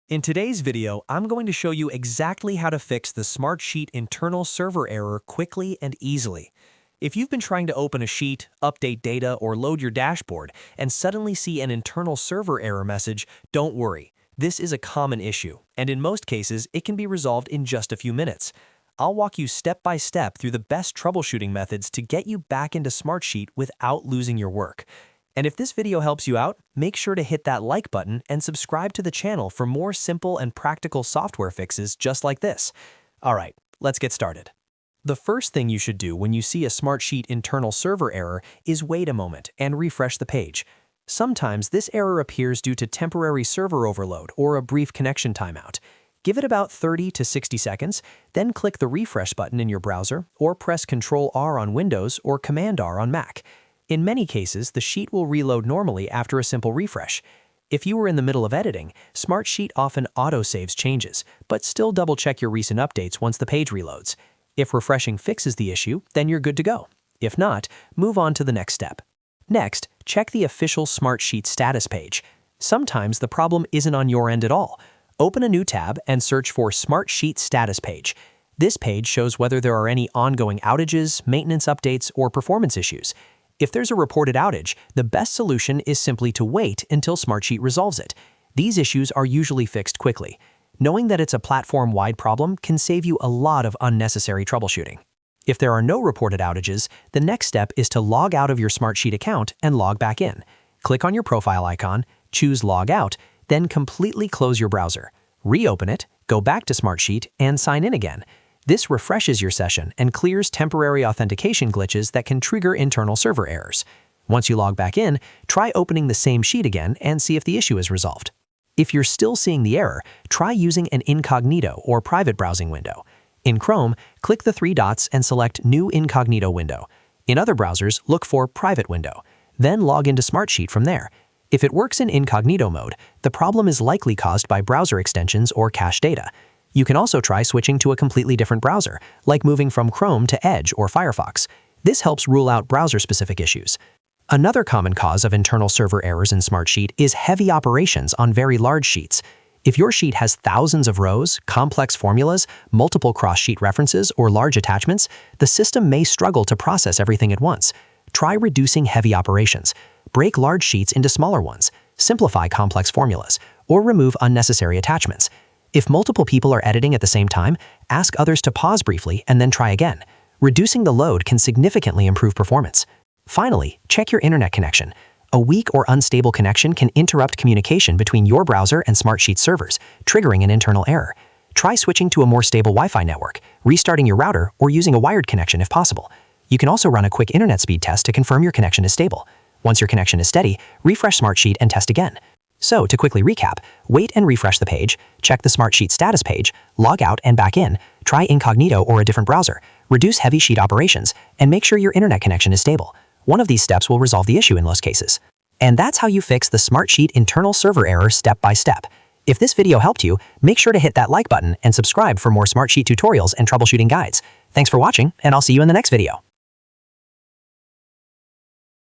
In today's video, I'm going to show you exactly how to fix the Smartsheet internal server error quickly and easily. If you've been trying to open a sheet, update data, or load your dashboard and suddenly see an internal server error message, don't worry. This is a common issue, and in most cases, it can be resolved in just a few minutes. I'll walk you step by step through the best troubleshooting methods to get you back into Smartsheet without losing your work. And if this video helps you out, make sure to hit that like button and subscribe to the channel for more simple and practical software fixes just like this. All right, let's get started. The first thing you should do when you see a Smartsheet internal server error is wait a moment and refresh the page. Sometimes this error appears due to temporary server overload or a brief connection timeout. Give it about 30 to 60 seconds, then click the refresh button in your browser or press Ctrl-R on Windows or Command-R on Mac. In many cases, the sheet will reload normally after a simple refresh. If you were in the middle of editing, Smartsheet often auto-saves changes, but still double-check your recent updates once the page reloads. If refreshing fixes the issue, then you're good to go. If not, move on to the next step. Next, check the official Smartsheet status page. Sometimes the problem isn't on your end at all. Open a new tab and search for Smartsheet status page. This page shows whether there are any ongoing outages, maintenance updates, or performance issues. If there's a reported outage, the best solution is simply to wait until Smartsheet resolves it. These issues are usually fixed quickly. Knowing that it's a platform-wide problem can save you a lot of unnecessary troubleshooting. If there are no reported outages, the next step is to log out of your Smartsheet account and log back in. Click on your profile icon, choose Log Out, then completely close your browser. Reopen it, go back to Smartsheet, and sign in again. This refreshes your session and clears temporary authentication glitches that can trigger internal server errors. Once you log back in, try opening the same sheet again and see if the issue is resolved. If you're still seeing the error, try using an Incognito or private browsing window. In Chrome, click the three dots and select New Incognito window. In other browsers, look for Private window. Then log into Smartsheet from there. If it works in incognito mode, the problem is likely caused by browser extensions or cache data. You can also try switching to a completely different browser, like moving from Chrome to Edge or Firefox. This helps rule out browser-specific issues. Another common cause of internal server errors in Smartsheet is heavy operations on very large sheets. If your sheet has thousands of rows, complex formulas, multiple cross-sheet references, or large attachments, the system may struggle to process everything at once. Try reducing heavy operations. Break large sheets into smaller ones, simplify complex formulas, or remove unnecessary attachments. If multiple people are editing at the same time, ask others to pause briefly and then try again. Reducing the load can significantly improve performance. Finally, check your internet connection. A weak or unstable connection can interrupt communication between your browser and Smartsheet servers, triggering an internal error. Try switching to a more stable Wi-Fi network, restarting your router, or using a wired connection if possible. You can also run a quick internet speed test to confirm your connection is stable. Once your connection is steady, refresh Smartsheet and test again. So, to quickly recap, wait and refresh the page, check the Smartsheet status page, log out and back in, try Incognito or a different browser, reduce heavy sheet operations, and make sure your internet connection is stable. One of these steps will resolve the issue in most cases. And that's how you fix the Smartsheet internal server error step by step. If this video helped you, make sure to hit that like button and subscribe for more Smartsheet tutorials and troubleshooting guides. Thanks for watching, and I'll see you in the next video.